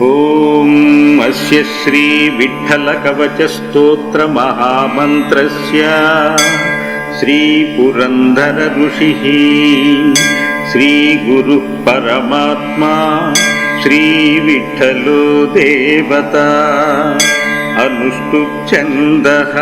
ఓం అస్య శ్రీ విఠ్ఠల కవచ స్తోత్ర మహామంత్రస్య శ్రీ పురంధర ఋషిః శ్రీ గురుః పరమాత్మా శ్రీ విఠ్ఠలో దేవతా అనుష్ఠుప్ ఛందః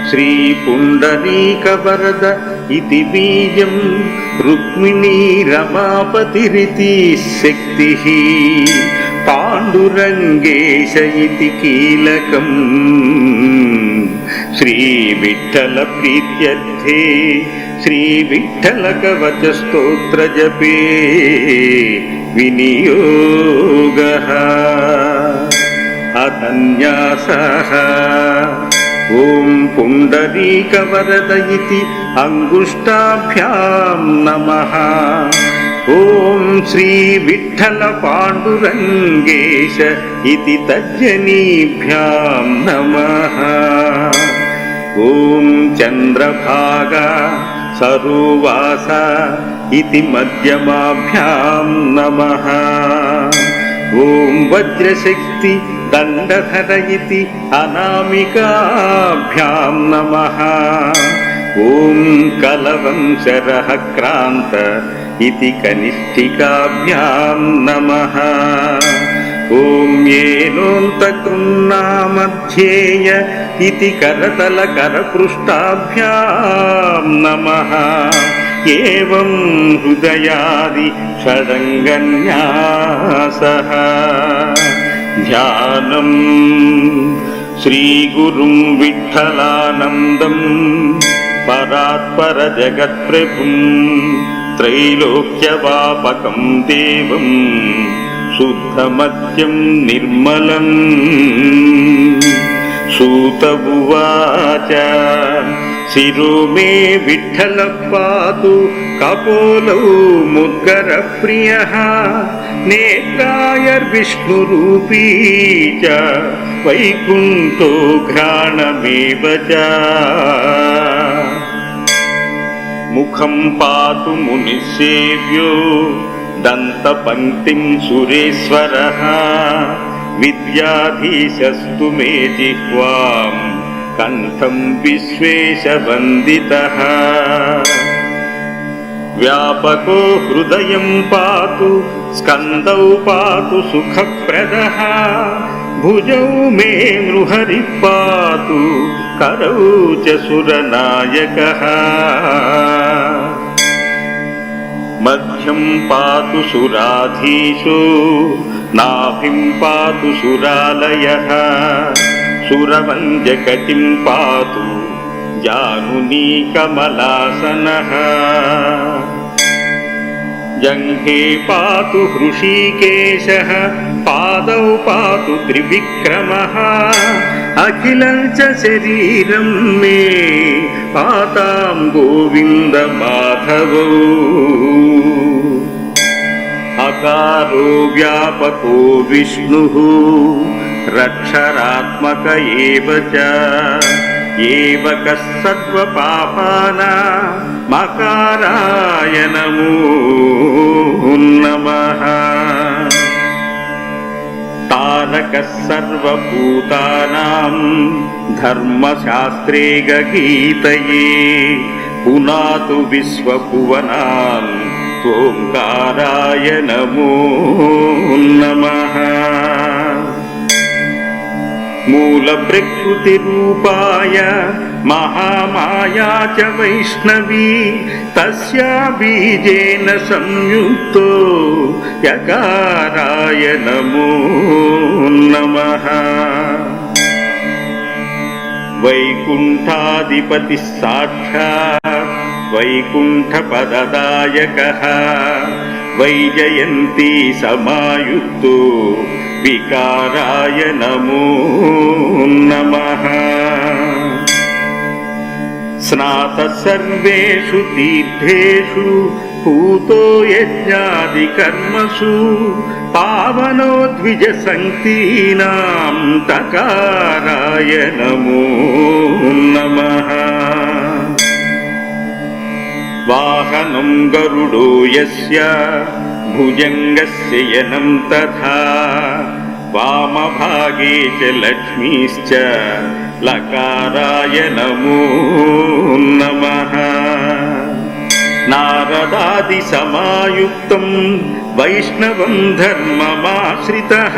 శ్రీ పుండరీకవరద ఇతి బీజం రుక్మిణీ రమాపతిరితి శక్తిః పాండురంగేశ ఇతి కీలకం శ్రీ విఠ్ఠల ప్రీత్యర్థే శ్రీ విఠ్ఠల కవచ స్తోత్ర జపే వినియోగః అధన్యాసః ఓం పుండరీకవరద ఇతి అంగుష్టాభ్యాం నమః ఓం శ్రీ విఠ్ఠల పాండురంగేశ ఇతి తర్జనీభ్యాం నమః ఓం చంద్రభాగ సరోవాస ఇతి మధ్యమాభ్యాం నమః ఓం వజ్రశక్తి దండధర ఇతి అనామికాభ్యాం నమః ఓం కలవంశరః క్రాంత ఇతి కనిష్ఠికాభ్యాం నమః ఓం ఏనోంతకృన్నామధ్యేయ ఇతి కరతల కరపృష్ఠాభ్యాం నమః ఏవం హృదయాది షడంగన్యాసః ధ్యానం శ్రీగురుం విఠ్ఠలానందం పరాత్పర జగత్ప్రభుం త్రైలోక్యవాపకం దేవం శుద్ధమత్యం నిర్మలం సూత ఉవాచ శిరో మే విఠ్ఠల పాతు కపోలౌ ముద్గర ప్రియః నేత్రాయర్విష్ణురూపీ చ వైకుంఠో ఘ్రాణమేవ చ ముఖం పాతు మునిసేవ్యో దంతపంక్తిం సురేశ్వరః విద్యాధీశస్తు మే జిహ్వాం కంఠం విశ్వేశవందితః వ్యాపకో హృదయం పాతు స్కందౌ పాతు సుఖప్రదః భుజౌ మే నృహరి పాతు కరౌ చ సురనాయకః మధ్యం పాతు సురాధీశో నాభిం పాతు సురాలయః సురవంజకటిం పాతు జానునీ కమలాసనః జంఘే పాతు హృషీకేశః పాదౌ పాతు త్రివిక్రమః అఖిలం చ శరీరం మే పాతాం గోవింద మాధవౌ అకారో వ్యాపకో విష్ణుః రక్షరాత్మక ఏవ చ ఏవకః సర్వపాపానాం అకారాయ నమో నమః తారకః సర్వభూతానాం ధర్మశాస్త్రే గగీతయే పునాతు విశ్వభువనాన్ ఓంకారాయ నమో నమః మూల ప్రకృతి రూపాయ మహామాయా చ వైష్ణవీ తస్యా బీజేన సంయుక్తో యకారాయ నమో నమః వైకుంఠాధిపతి సాక్షాత్ వైకుంఠపదదాయకః వైజయంతి సమాయుక్తో వికారాయ నమో నమః స్నాత సర్వేషు తీర్థేషు పూతో యజ్ఞాది కర్మసు పావనో ద్విజ సంకీనాం తకారాయ నమో నమః వాహనం గరుడో యస్య భుజంగస్య యనం తథా వామభాగే చ లక్ష్మీశ్చ లకారాయ నమో నమః. నారదాది సమాయుక్తం వైష్ణవం ధర్మమాశ్రితః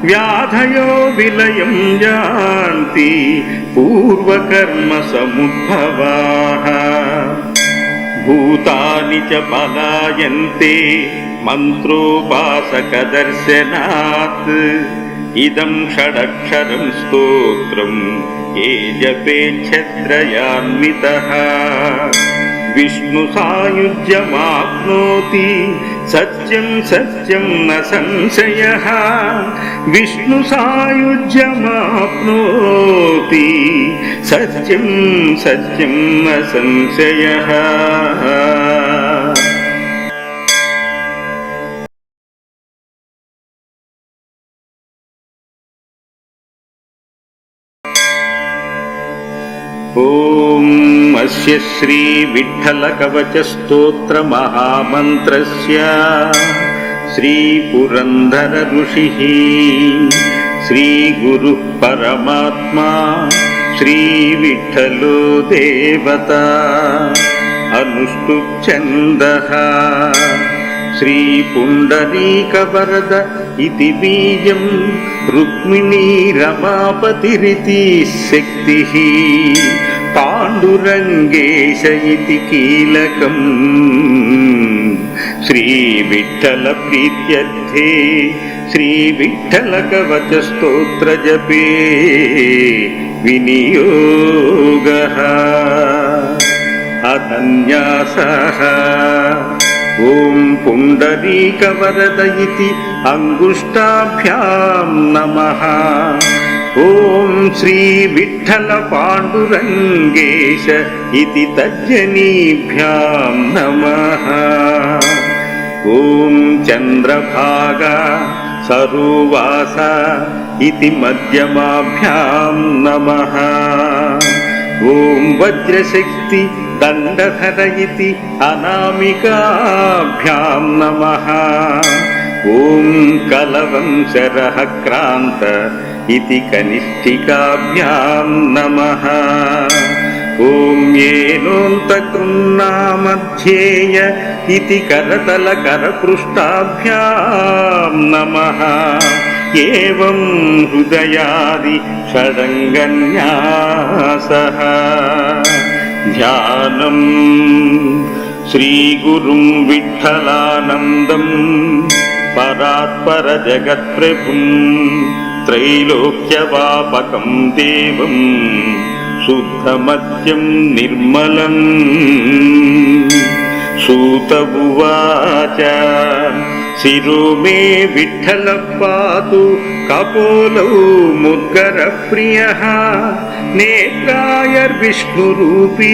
వ్యాధయో విలయం యాంతి పూర్వకర్మ సముద్భవాః. భూతాని చ పలాయంతే మంత్రోపాసకదర్శనాత్ ఇదం షడక్షరం స్తోత్రం ఏ జపేచ్ఛత్రయాన్వితః. విష్ణు సాయుజ్యమాప్నోతి సత్యం సత్యం న సంశయః. విష్ణు సాయుజ్యమాప్నోతి సత్యం సత్యం న సంశయః. ఓం అస్య శ్రీ విఠ్ఠల కవచ స్తోత్ర మహామంత్రస్య శ్రీ పురంధర ఋషిః శ్రీ గురుః పరమాత్మా శ్రీ విఠ్ఠలో దేవతా అనుష్టుప్ ఛందః. శ్రీ పుండరీక వరద ఇతి బీజం రుక్మిణీ రమాపతిరితి శక్తిః. పాండురంగేశ ఇతి కీలకం శ్రీ విఠ్ఠల ప్రీత్యర్థే శ్రీ విఠ్ఠల కవచ స్తోత్ర జపే వినియోగః. అధన్యాసః ఓం పుండరీక వరద ఇతి అంగుష్టాభ్యాం నమః. ఓం శ్రీ విఠ్ఠల పాండురంగేశ ఇతి తర్జనీభ్యాం నమః. ఓం చంద్రభాగ సరోవాస ఇతి మధ్యమాభ్యాం నమః. ఓం వజ్రశక్తి దండధర ఇతి అనామికాభ్యాం నమః. ఓం కలవంశరః క్రాంత ఇతి కనిష్ఠికాభ్యాం నమః. ఓం ఏనోంతకృన్నామధ్యేయ ఇతి కరతల కరపృష్ఠాభ్యాం నమః. ఏవం హృదయాది షడంగన్యాసః. ధ్యానం శ్రీగురుం విఠ్ఠలానందం పరాత్పర జగత్ప్రభుం త్రైలోక్యవాపకం దేవం శుద్ధమద్యం నిర్మలం. సూత ఉవాచ శిరో మే విఠ్ఠల పాతు కపోలౌ ముద్గర ప్రియః. నేత్రాయర్విష్ణురూపీ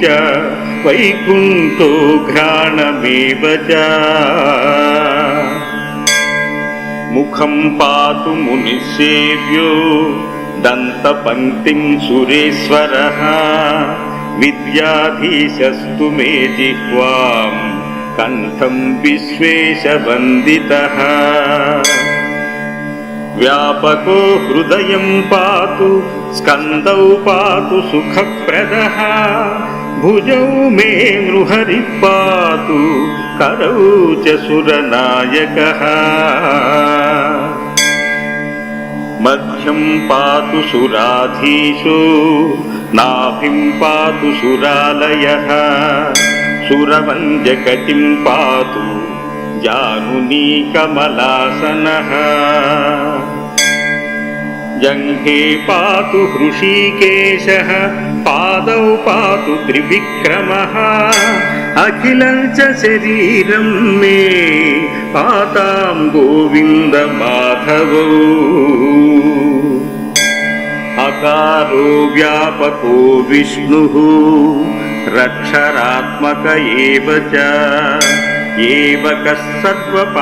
చ వైకుంఠో ఘ్రాణమేవ చ. ముఖం పాతు మునిసేవ్యో దంతపంక్తిం సురేశ్వరః. విద్యాధీశస్తు మే జిహ్వాం కంఠం విశ్వేశవందితః. వ్యాపకో హృదయం పాతు స్కందౌ పాతు సుఖప్రదః. భుజౌ మే నృహరి పాతు కరౌ చ సురనాయకః. మధ్యం పాతు సురాధీశో నాభిం పాతు సురాలయః. సురవంజకటిం పాతు జానునీ కమలాసనః. జంఘే పాతు హృషీకేశః పాదౌ పాతు త్రివిక్రమః. అఖిలం చ శరీరం మే పాతాం గోవింద మాధవౌ. అకారో వ్యాపకో విష్ణుః రక్షరాత్మక ఏవ చ. ఏవకః సర్వపాపానామకారాయ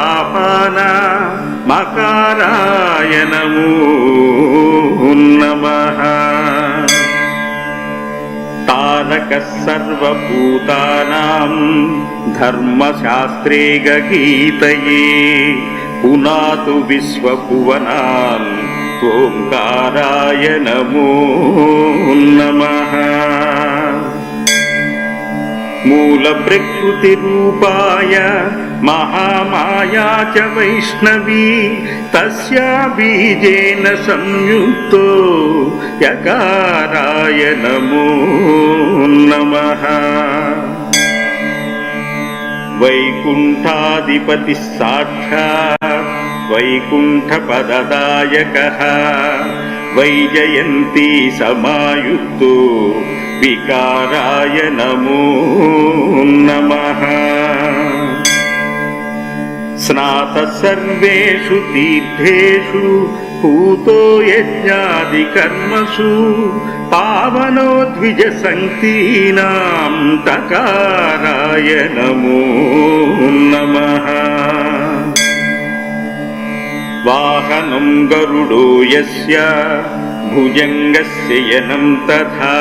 నమో నమః. తారకः సర్వభూతానాం ధర్మశాస్త్రే గీతయే పునాతు విశ్వభువనాన్ ఓంకారాయ నమో నమః. మూల ప్రకృతి రూపాయ మహామాయా చ వైష్ణవీ తస్యా బీజేన సంయుక్తో యకారాయ నమో నమః. వైకుంఠాధిపతి సాక్షాత్ వైకుంఠపదదాయకః వైజయంతి సమాయుక్తో వికారాయ నమో నమః. స్నాతః సర్వేషు తీర్థేషు పూతో యజ్ఞాది కర్మసు పావనో ద్విజ సంకీనాం తకారాయ నమో నమః. వాహనం గరుడో యస్య భుజంగస్య యనం తథా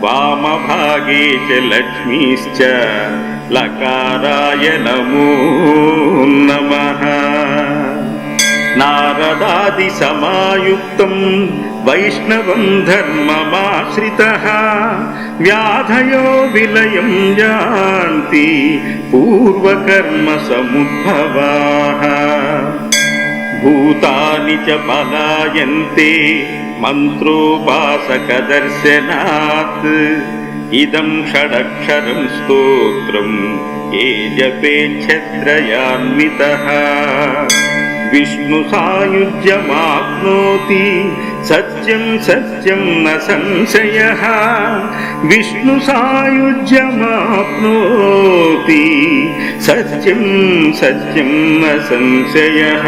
వామభాగే చ లక్ష్మీశ్చ లకారాయ నమో నమః. నారదాది సమాయుక్తం వైష్ణవం ధర్మమాశ్రితః వ్యాధయో విలయం యాంతి పూర్వకర్మ సముద్భవాః. భూతాని చ పలాయంతే మంత్రోపాసకదర్శనాత్ ఇదం షడక్షరం స్తోత్రం ఏ జపేచ్ఛత్రయాన్వితః. విష్ణు సాయుజ్యమాప్నోతి సత్యం సత్యం న సంశయః. విష్ణు సాయుజ్యమాప్నోతి సత్యం సత్యం న సంశయః.